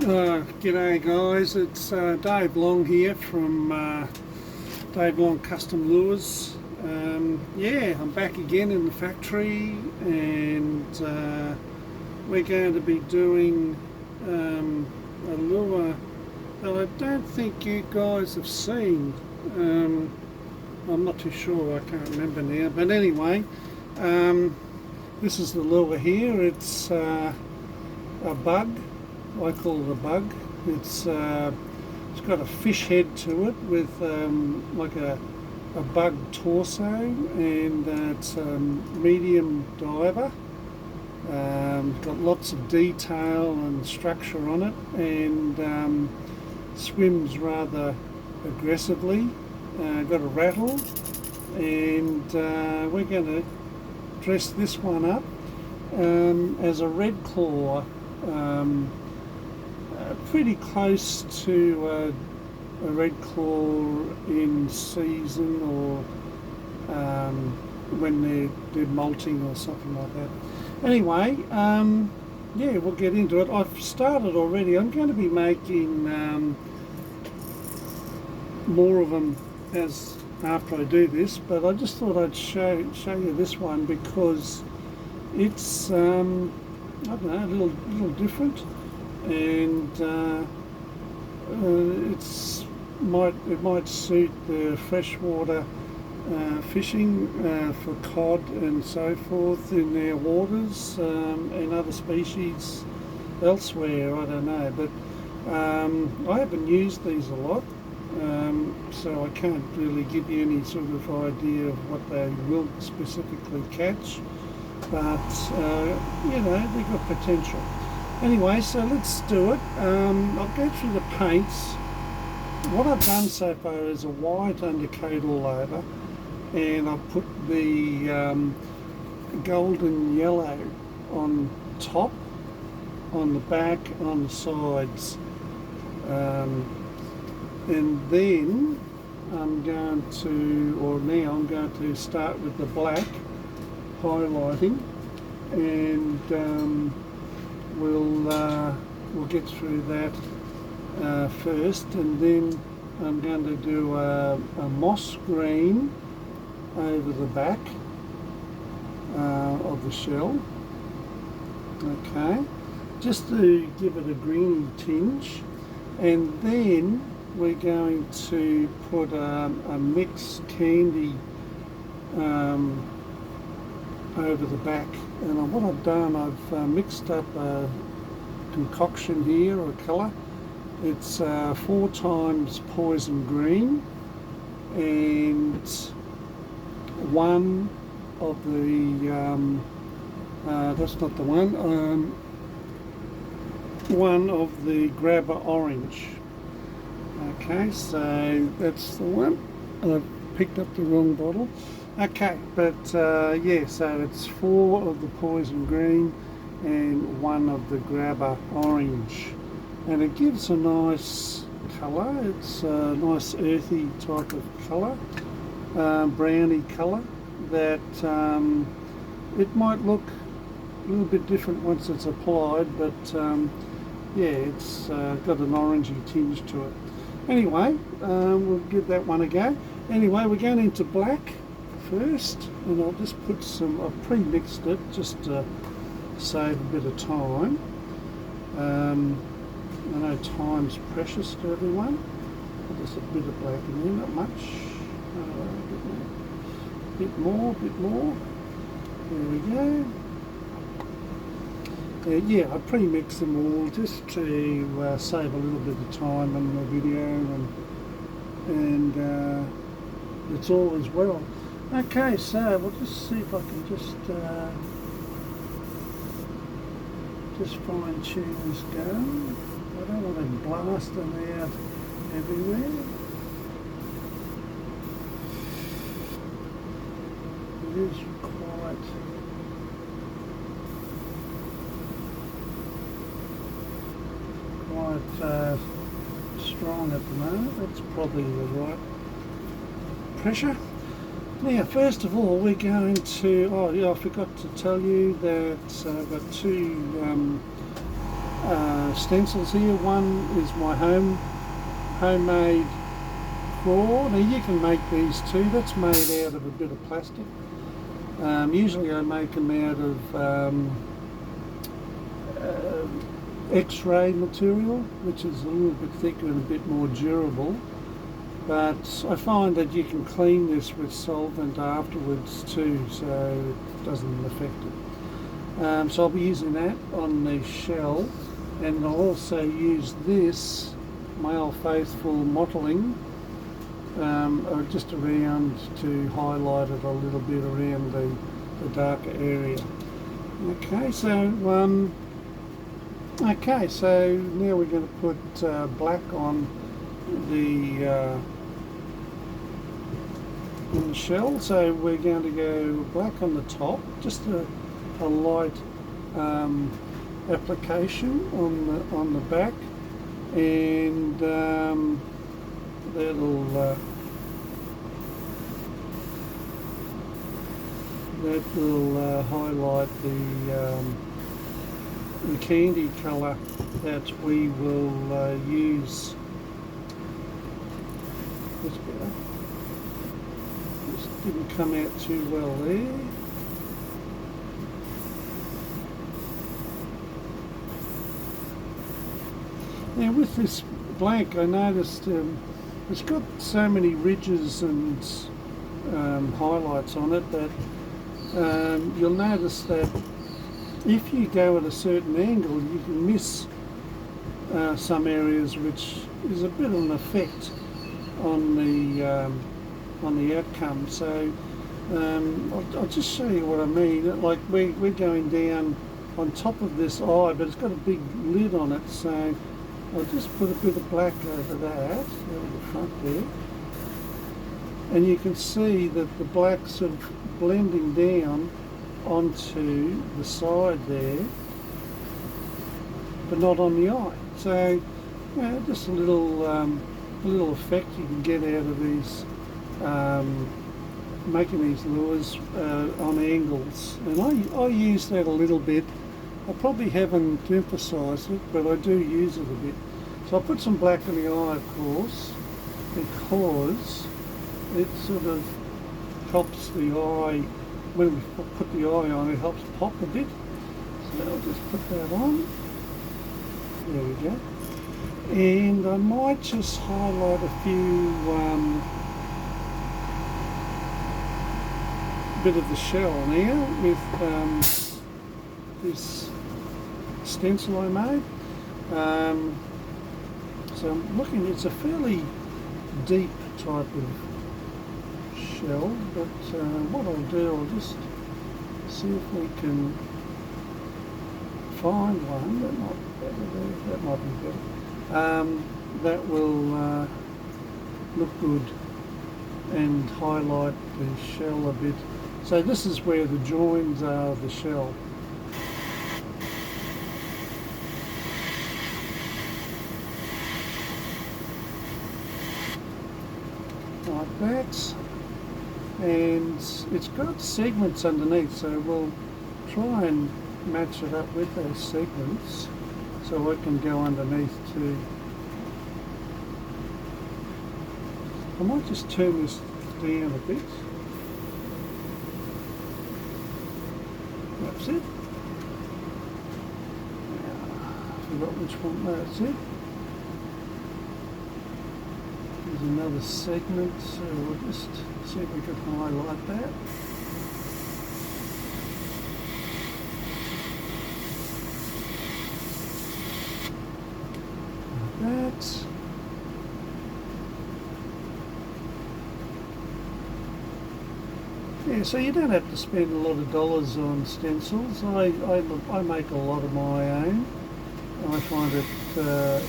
G'day guys, it's Dave Long here from Dave Long Custom Lures. Yeah, I'm back again in the factory, and we're going to be doing a lure that I don't think you guys have seen. I'm not too sure, I can't remember now, but anyway, this is the lure here. It's a bug. I call it a bug. It's got a fish head to it with like a bug torso, and it's a medium diver. Got lots of detail and structure on it, and swims rather aggressively. Got a rattle, and we're going to dress this one up as a red claw. Pretty close to a red claw in season, or when they're molting or something like that. Anyway, yeah, we'll get into it. I've started already. I'm going to be making more of them after I do this, but I just thought I'd show you this one because it's I don't know, a little different, and it might suit the freshwater fishing for cod and so forth in their waters, and other species elsewhere. I don't know, but I haven't used these a lot, so I can't really give you any sort of idea of what they will specifically catch. But you know, they've got potential. Anyway, so let's do it. I'll go through the paints. What I've done so far is a white undercoat all over, and I've put the golden yellow on top, on the back, on the sides, and then now I'm going to start with the black highlighting, and we'll get through that first, and then I'm going to do a moss green over the back of the shell. Okay, just to give it a greeny tinge, and then we're going to put a mixed candy over the back. And what I've done, I've mixed up a concoction here, or a colour. It's 4 times poison green, and one of the that's not the one of the grabber orange. Okay, so that's the one. I've picked up the wrong bottle. Okay, but yeah, so it's 4 of the poison green and 1 of the grabber orange, and it gives a nice colour. It's a nice earthy type of colour, browny colour, that it might look a little bit different once it's applied, but yeah, it's got an orangey tinge to it. Anyway, we'll give that one a go. Anyway, we're going into black first, and I'll just put some, I've pre-mixed it just to save a bit of time. I know time's precious to everyone. Just a bit of black in there, not much. A bit more. There we go. Yeah, I pre-mix them all just to save a little bit of time on the video, and it's all as well. Okay, so we'll just see if I can just fine tune this going. I don't want to blast them out everywhere. It is quite strong at the moment. That's probably the right pressure. Now, first of all, we're going to, oh yeah, I forgot to tell you that I've got 2 stencils here. One is my homemade craw. Now you can make these too. That's made out of a bit of plastic. Usually I make them out of X-ray material, which is a little bit thicker and a bit more durable. But I find that you can clean this with solvent afterwards too, so it doesn't affect it. So I'll be using that on the shell, and I'll also use this, my Old Faithful mottling, just around to highlight it a little bit around the darker area. Okay, so now we're going to put black on the shell. So we're going to go black on the top, just a light application on the back, and that will highlight the candy colour that we will use. That's better. This didn't come out too well there. Now with this blank, I noticed it's got so many ridges and highlights on it that you'll notice that if you go at a certain angle, you can miss some areas, which is a bit of an effect on the outcome. So I'll just show you what I mean. Like we're going down on top of this eye, but it's got a big lid on it, so I'll just put a bit of black over that, over the front there, and you can see that the black sort of blending down onto the side there, but not on the eye. So just a little effect you can get out of these, making these lures on angles. And I use that a little bit. I probably haven't emphasised it, but I do use it a bit. So I'll put some black in the eye, of course, because it sort of helps the eye, when we put the eye on, it helps pop a bit. So I'll just put that on. There we go. And I might just highlight a few bit of the shell now with this stencil I made. So I'm looking, it's a fairly deep type of shell, but what I'll do, I'll just see if we can find one that might be better. That will look good and highlight the shell a bit. So this is where the joins are of the shell. Like that, and it's got segments underneath, so we'll try and match it up with those segments so it can go underneath too. I might just turn this down a bit. That's it. I forgot which one. That's it. There's another segment, so we'll just see if we can highlight that. Like that. Yeah, so you don't have to spend a lot of dollars on stencils. I make a lot of my own. I find it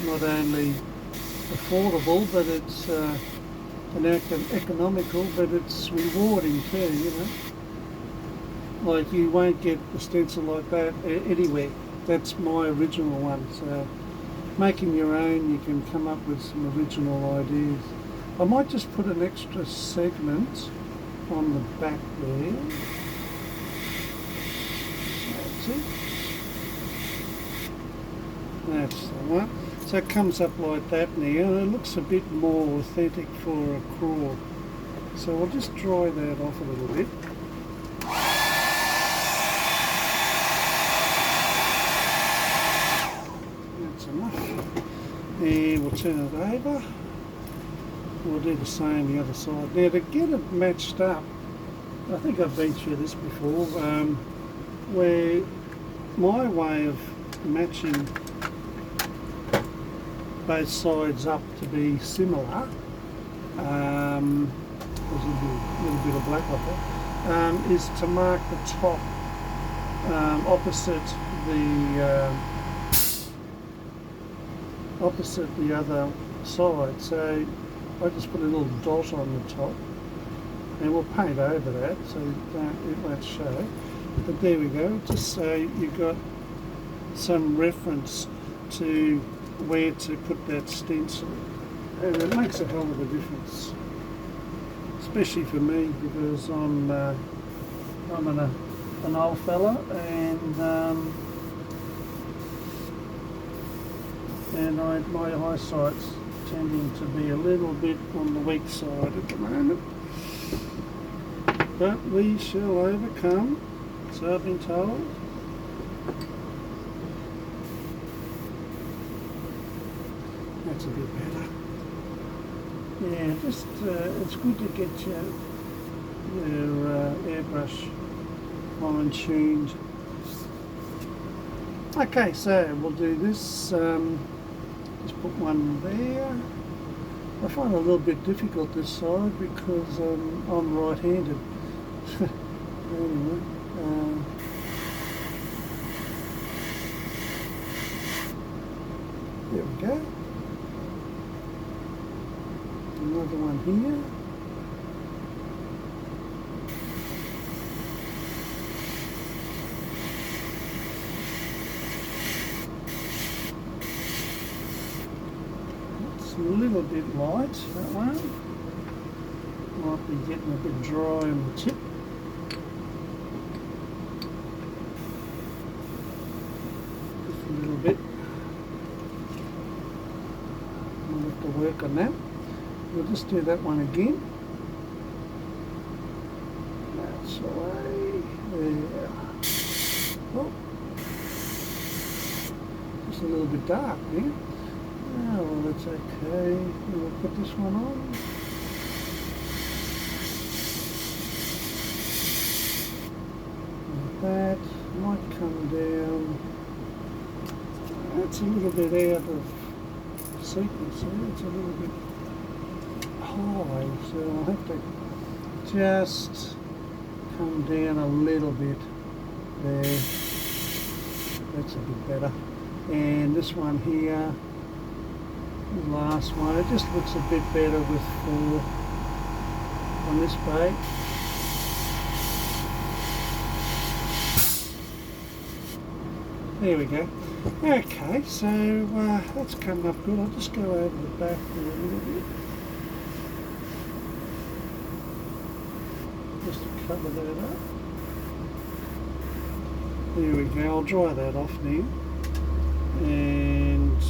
not only affordable, but it's economical, but it's rewarding too, you know. Like you won't get a stencil like that anywhere. That's my original one. So making your own, you can come up with some original ideas. I might just put an extra segment on the back there. That's it. That's the one. So it comes up like that now, and it looks a bit more authentic for a craw. So we'll just dry that off a little bit. That's enough. And we'll turn it over. We'll do the same the other side. Now to get it matched up, I think I've been through this before, where my way of matching both sides up to be similar, there's a little bit of black up there, is to mark the top opposite the other side. So I just put a little dot on the top, and we'll paint over that so it won't show. But there we go, just so you've got some reference to where to put that stencil, and it makes a hell of a difference, especially for me, because I'm an old fella, and my eyesight's tending to be a little bit on the weak side at the moment, but we shall overcome, so I've been told. That's a bit better. Yeah, just it's good to get your airbrush fine-tuned. Okay, so we'll do this. Just put one there. I find it a little bit difficult this side because I'm right-handed. Anyway. There we go. Another one here. It's a little bit light, that one. Might be getting a bit dry on the tip. Just a little bit. We'll have to work on that. We'll just do that one again. That's away. There. Oh. Just a little bit dark there. Oh, well, that's okay. We'll put this one on. Like that. Might come down. That's a little bit out of sequence there. It's a little bit high, so I'll have to just come down a little bit there. That's a bit better. And this one here, the last one, it just looks a bit better with 4 on this bait. There we go. Okay, so that's come up good. I'll just go over the back there a little bit. Just to cover that up. There we go, I'll dry that off now. And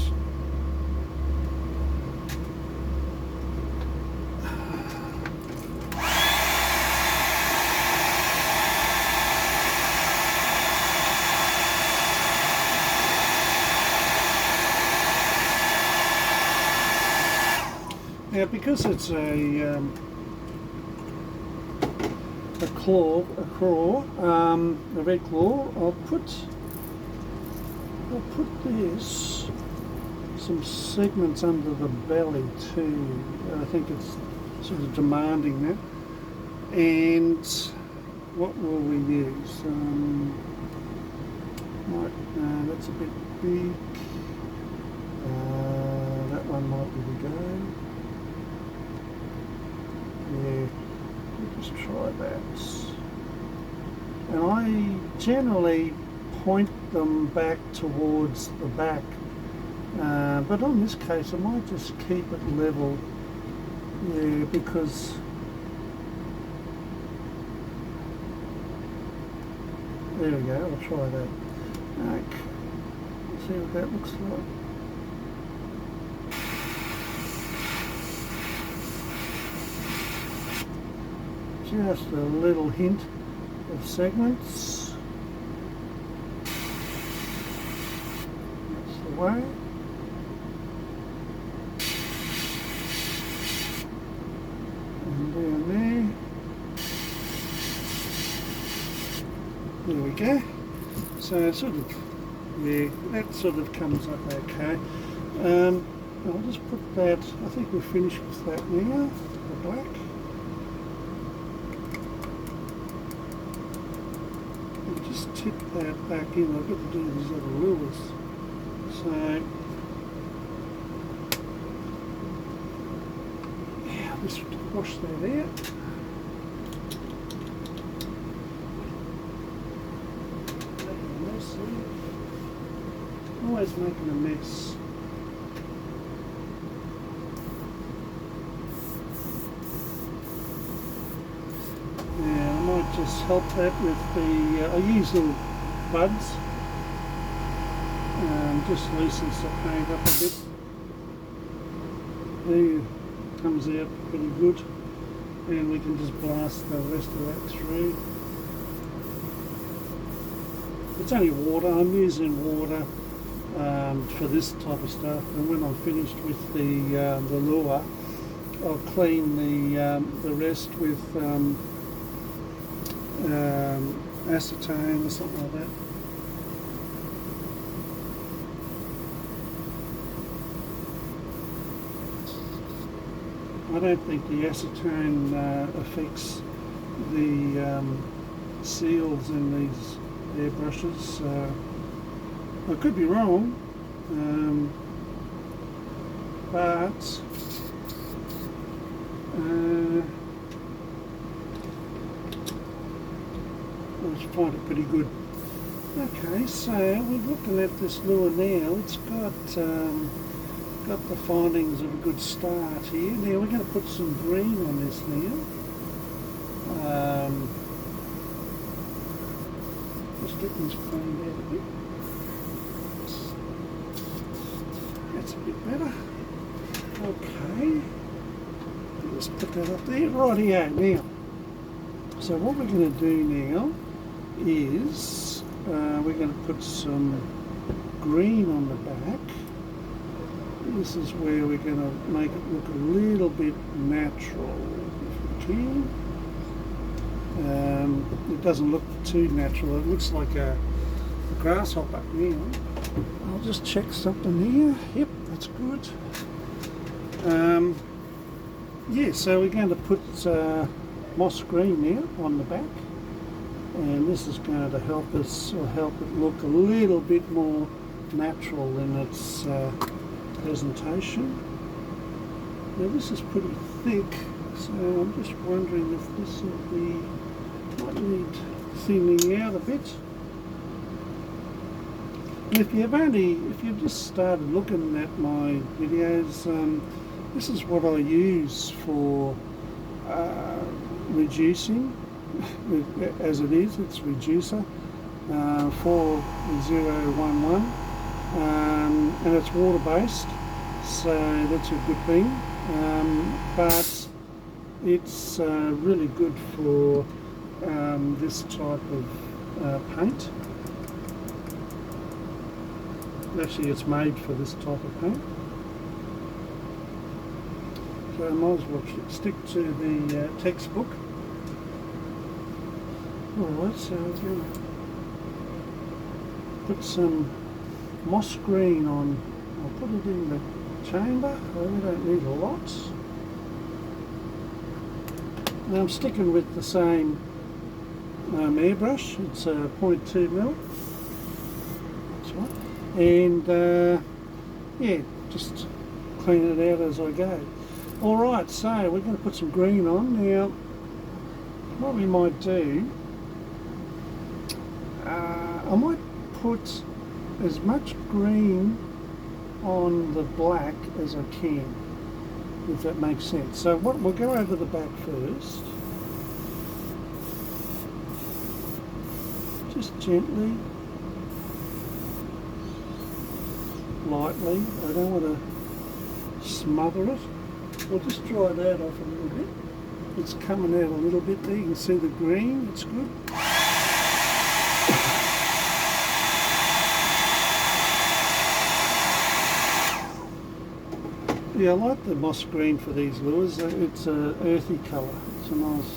now because it's a red claw, I'll put this, some segments under the belly too. I think it's sort of demanding that. And what will we use? That's a bit big. That one might be the go. Yeah, we'll just try that. And I generally point them back towards the back, but on this case I might just keep it level, yeah, because there we go, I'll try that. Okay. see what that looks like. Just a little hint of segments. That's the way. And down there. There we go. So sort of, yeah, that sort of comes up okay. I'll just put that, I think we're finished with that now, the black. I'll just tip that back in. I've got to do these other lures. So, yeah, I'll just wash that out. Always making a mess. Yeah, I might just help that with the, I use little buds, just loosens the paint up a bit. There, comes out pretty good, and we can just blast the rest of that through. It's only water, I'm using water for this type of stuff, and when I'm finished with the lure, I'll clean the rest with acetone or something like that. I don't think the acetone affects the seals in these airbrushes. I could be wrong, but I just find it pretty good. Okay, so we're looking at this lure now. It's got the findings of a good start here. Now we're going to put some green on this now. Just getting this cleaned out a bit. That's a bit better. Okay. Let's put that up there. Rightio, now. So what we're going to do now is we're going to put some green on the back. This is where we're going to make it look a little bit natural, if we can. It doesn't look too natural. It looks like a grasshopper now. I'll just check something here. Yep, that's good. Yeah, so we're going to put moss green now on the back, and this is going to help us, or help it look a little bit more natural in its presentation. Now this is pretty thick, so I'm just wondering if this will be, might need thinning out a bit. And if you've just started looking at my videos, this is what I use for reducing, as it is, it's reducer 4011, and it's water based, so that's a good thing, but it's really good for this type of paint. Actually, it's made for this type of paint. So I might as well stick to the textbook. Alright, so I'm going to put some moss green on. I'll put it in the chamber. We don't need a lot. And I'm sticking with the same airbrush. It's a 0.2mm. That's right. And yeah, just clean it out as I go. Alright, so we're going to put some green on. Now, what we might do, I might put as much green on the black as I can, if that makes sense. So what, we'll go over the back first. Just gently. lightly. I don't want to smother it. We'll just dry that off a little bit. It's coming out a little bit there. You can see the green. It's good. Yeah, I like the moss green for these lures. It's an earthy colour. It's a nice,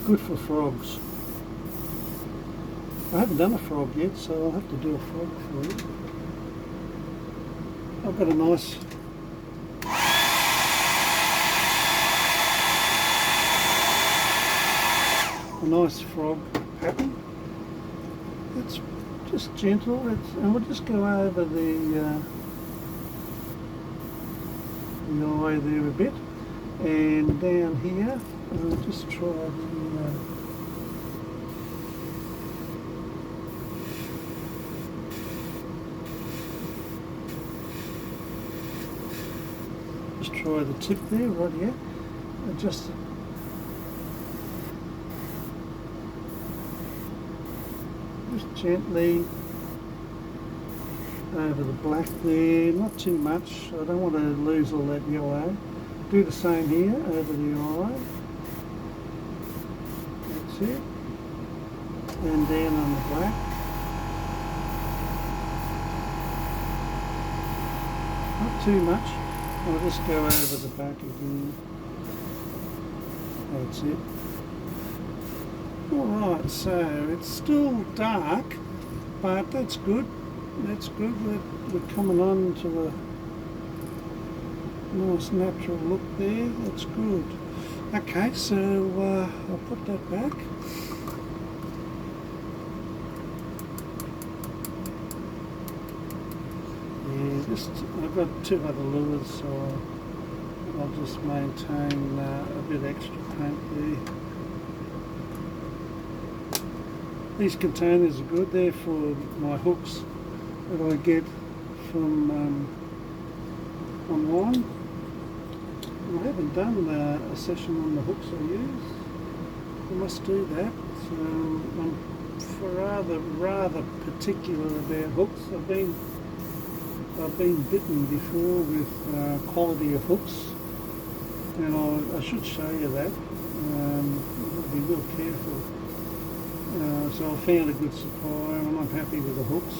good for frogs. I haven't done a frog yet, so I'll have to do a frog for you. I've got a nice frog pattern. It's just gentle, and we'll just go over the eye there a bit, and down here, and I'll just try the try the tip there, right here, and just gently over the black there, not too much. I don't want to lose all that yellow. Do the same here over the eye. That's it. And down on the black. Not too much. I'll just go over the back again. That's it. Alright, so it's still dark, but that's good. That's good. We're coming on to a nice natural look there. That's good. Okay, so I'll put that back. Yeah, I've got two other lures, so I'll just maintain a bit extra paint there. These containers are good. They're for my hooks that I get from online. I haven't done a session on the hooks I use. I must do that. So I'm rather particular about hooks. I've been bitten before with quality of hooks, and I should show you that. You've got to be real careful. So I found a good supplier, and I'm happy with the hooks.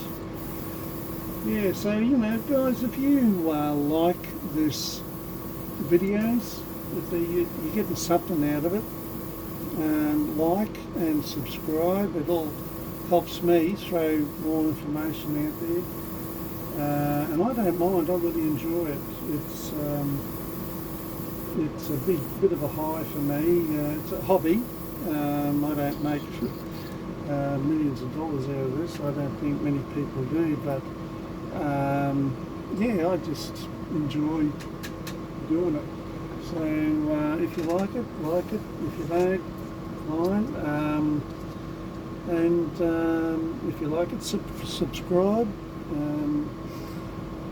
Yeah, so guys, if you like this videos, if you're getting something out of it, like and subscribe. It all helps me throw more information out there, and I don't mind. I really enjoy it. It's a bit of a high for me. It's a hobby. I don't make millions of dollars out of this. I don't think many people do, but yeah, I just enjoy doing it. So if you like it, like it. If you don't, fine. And if you like it, subscribe.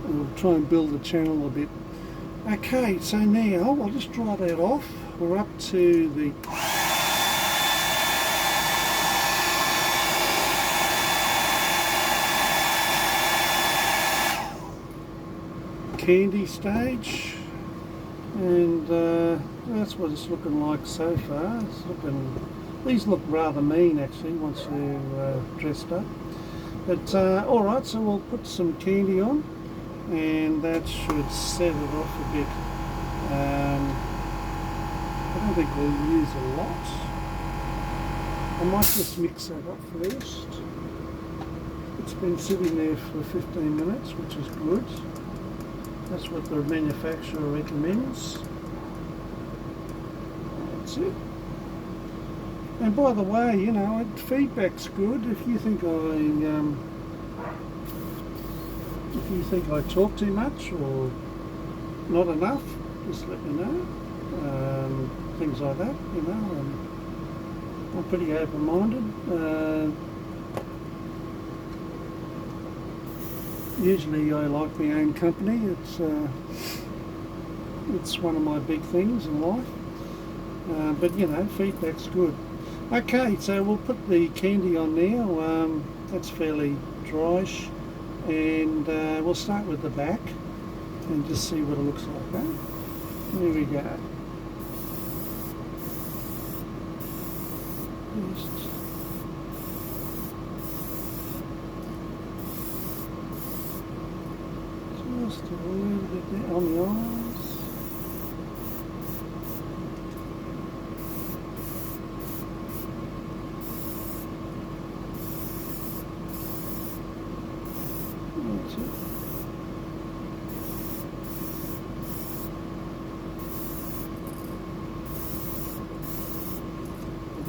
We'll try and build the channel a bit. Okay, so now I'll just dry that off. We're up to the candy stage, and that's what it's looking like so far. These look rather mean actually once they're dressed up. But alright, so we'll put some candy on, and that should set it off a bit. I don't think we'll use a lot. I might just mix that up first. It's been sitting there for 15 minutes, which is good. That's what the manufacturer recommends. That's it. And by the way, feedback's good. If you think I talk too much or not enough, just let me know. Things like that, I'm pretty open-minded. Usually I like my own company. It's one of my big things in life. But feedback's good. Okay, so we'll put the candy on now. that's fairly dryish, and we'll start with the back and just see what it looks like. Eh? There we go. Just a little bit there on the eyes. That's it.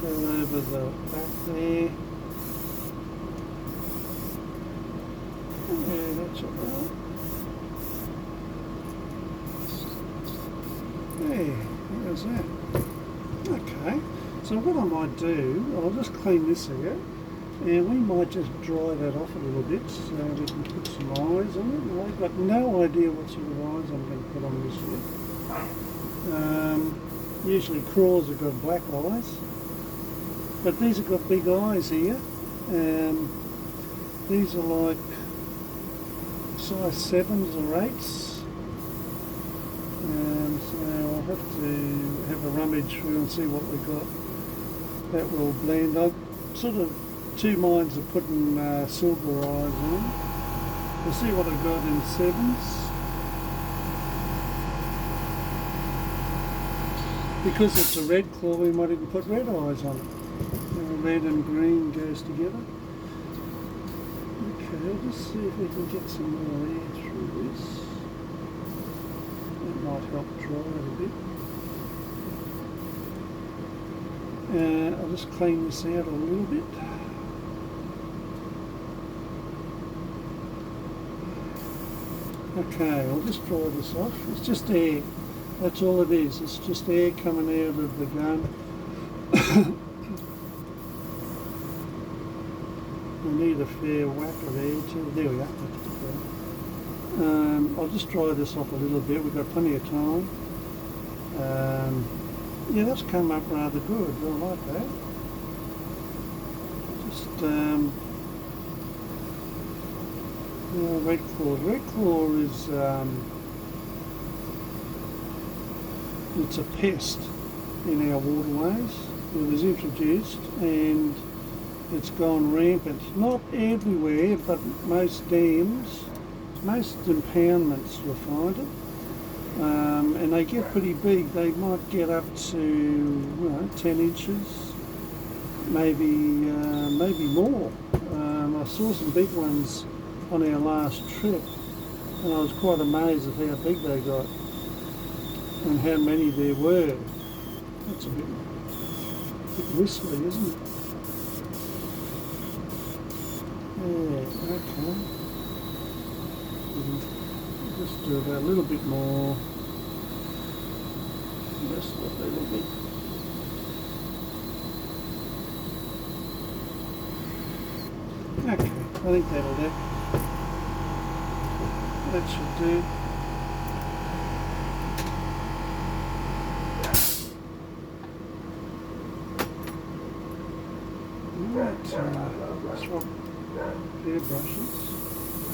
Go over the back there. Yeah, that's all right. There, there's that. Okay, so what I might do, I'll just clean this out, and we might just dry that off a little bit so we can put some eyes on it. I've got no idea what sort of eyes I'm going to put on this yet. Usually crawls have got black eyes, but these have got big eyes here. These are like size 7s or 8s. So I'll have to have a rummage through and see what we got that will blend. I'm sort of two minds of putting silver eyes on. We'll see what I've got in 7s. Because it's a red claw, we might even put red eyes on it. Red and green goes together. Okay, let's see if we can get some more air through this. That might help dry it a bit. I'll just clean this out a little bit. Okay, I'll just dry this off. It's just air. That's all it is. It's just air coming out of the gun. We need a fair whack of air too. There we go. I'll just dry this off a little bit. We've got plenty of time. Yeah, that's come up rather good. I like that. Just red claw. Red claw is it's a pest in our waterways. It was introduced and it's gone rampant. Not everywhere, but most dams, most impoundments you'll find it. And they get pretty big. They might get up to 10 inches, maybe more. I saw some big ones on our last trip, and I was quite amazed at how big they got and how many there were. That's a bit whistly, isn't it? Yeah, okay. Just do about a little bit more. Just a little bit. Okay, I think that'll do. That should do. Right, swap hair brushes.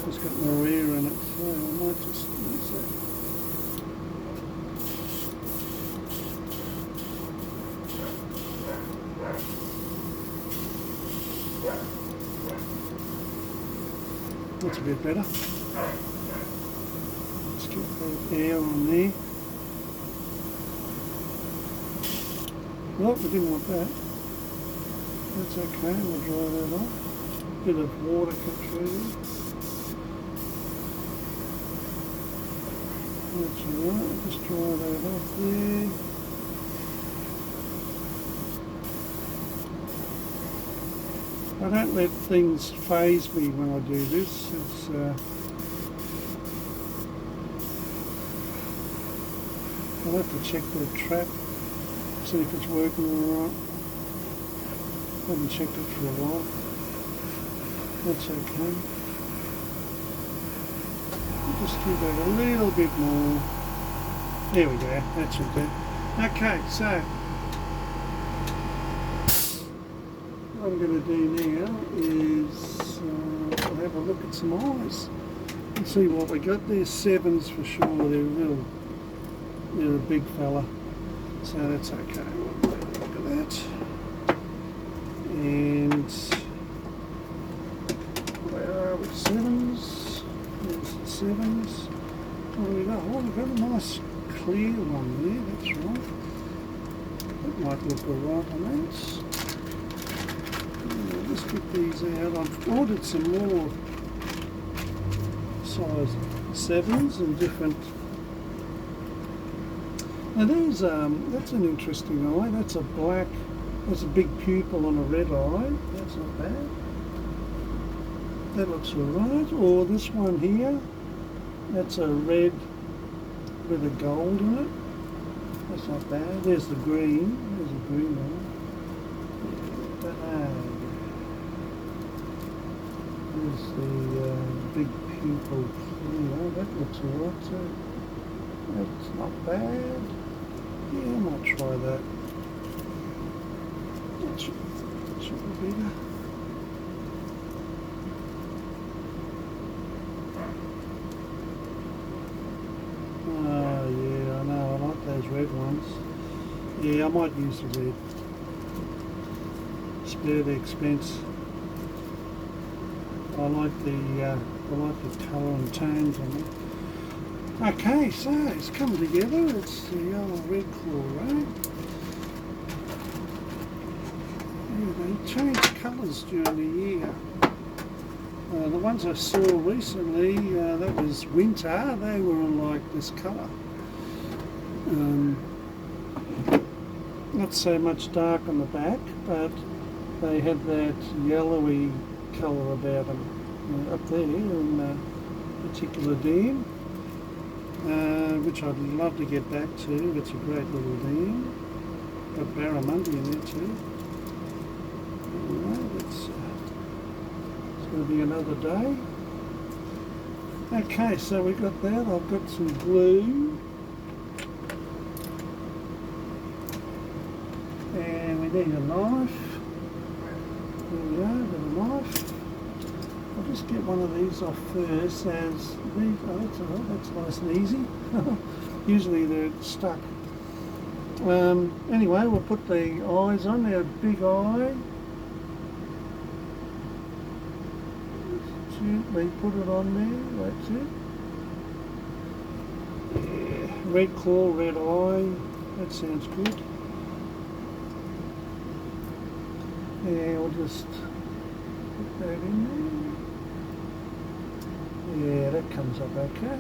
It's got more air in it, so I might just use that. That's a bit better. Let's get that air on there. Oh, we didn't want that. That's okay, we'll dry that off. Bit of water come through there. That's alright, just dry that off there. I don't let things faze me when I do this. It's I'll have to check the trap, see if it's working alright. Haven't checked it for a while. That's okay. Just give that a little bit more. There we go, that should do. Okay, so what I'm going to do now is we'll have a look at some eyes and see what we got. There's 7s for sure. They're a big fella, so that's okay. Look at that. And where are we? 7s. There's the 7s. What do we got? Oh, we've got a nice clear one there. That's right. That might look alright on that. Let's get these out. I've ordered some more size 7s and different. Now there's that's an interesting eye. That's a black. That's a big pupil on a red eye. That's not bad. That looks alright. Or this one here. That's a red with a gold in it. That's not bad. There's the green. There's a green one. There's the big pupil clear. That looks alright too. That's not bad. Yeah, I might try that. That should be better. Oh yeah, I know. I like those red ones. Yeah, I might use the red. Spare the expense. I like the colour and tones on it. Okay, so it's come together. It's the old red claw, right? Yeah, they change colours during the year. The ones I saw recently, that was winter. They were in like this colour. Not so much dark on the back, but they had that yellowy colour about them up there in a particular dam, which I'd love to get back to. It's a great little dam. Got barramundi in there too. Anyway, it's going to be another day. Okay, so we got that. I've got some glue. And we need a knife. There we go, got a knife. I'll just get one of these off first as these, oh that's alright, that's nice and easy. Usually they're stuck. Anyway, we'll put the eyes on, our big eye. Gently put it on there, that's it. Yeah. Red claw, red eye, that sounds good. Yeah, we'll just put that in there. Yeah, that comes up okay.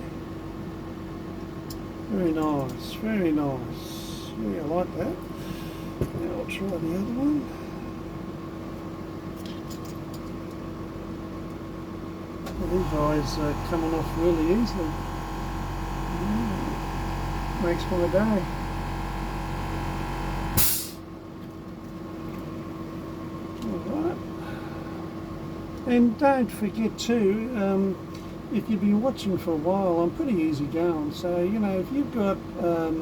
Very nice, very nice. Yeah, I like that. Now I'll try the other one. Well, these eyes are coming off really easily. Yeah. Makes my day. Alright. And don't forget too, if you've been watching for a while, I'm pretty easy going. So, you know, if you've got a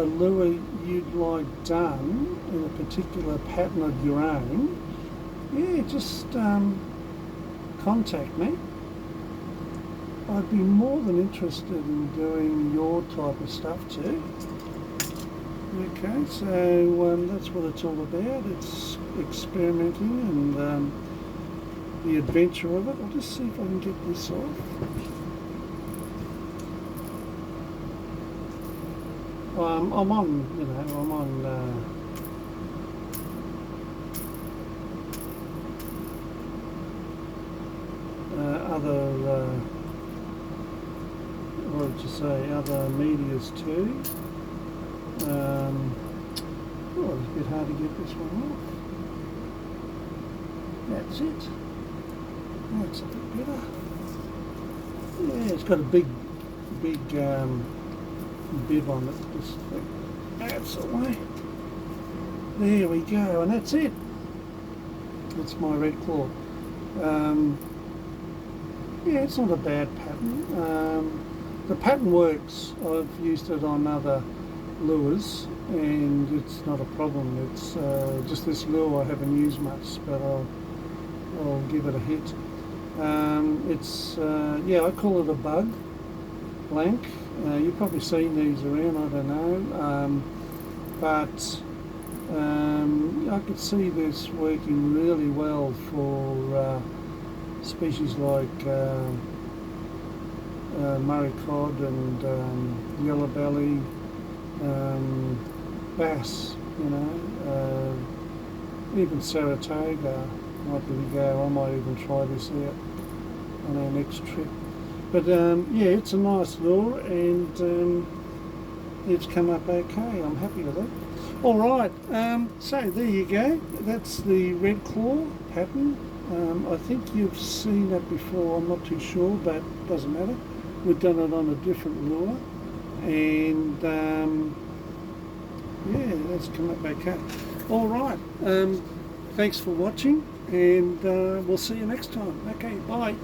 lure you'd like done in a particular pattern of your own, yeah, just contact me. I'd be more than interested in doing your type of stuff too. Okay, so that's what it's all about. It's experimenting and the adventure of it. I'll just see if I can get this off. I'm on, you know, I'm on other, what did you say, other medias too. Oh, it's a bit hard to get this one off. That's it. That's a bit better. Yeah, it's got a big bib on it. Just that's the way. There we go, and that's it. That's my red claw. Yeah, it's not a bad pattern. The pattern works. I've used it on other lures, and it's not a problem. It's just this lure I haven't used much, but I'll give it a hit. It's yeah, I call it a bug blank. You've probably seen these around, I don't know, but I could see this working really well for species like Murray cod and yellow belly, bass, you know, even Saratoga might be the go. I might even try this out on our next trip. But yeah, it's a nice lure, and it's come up okay. I'm happy with it. All right, so there you go. That's the red claw pattern. I think you've seen that before. I'm not too sure, but doesn't matter. We've done it on a different lure, and yeah, that's come up okay. All right, thanks for watching, and we'll see you next time. Okay, bye.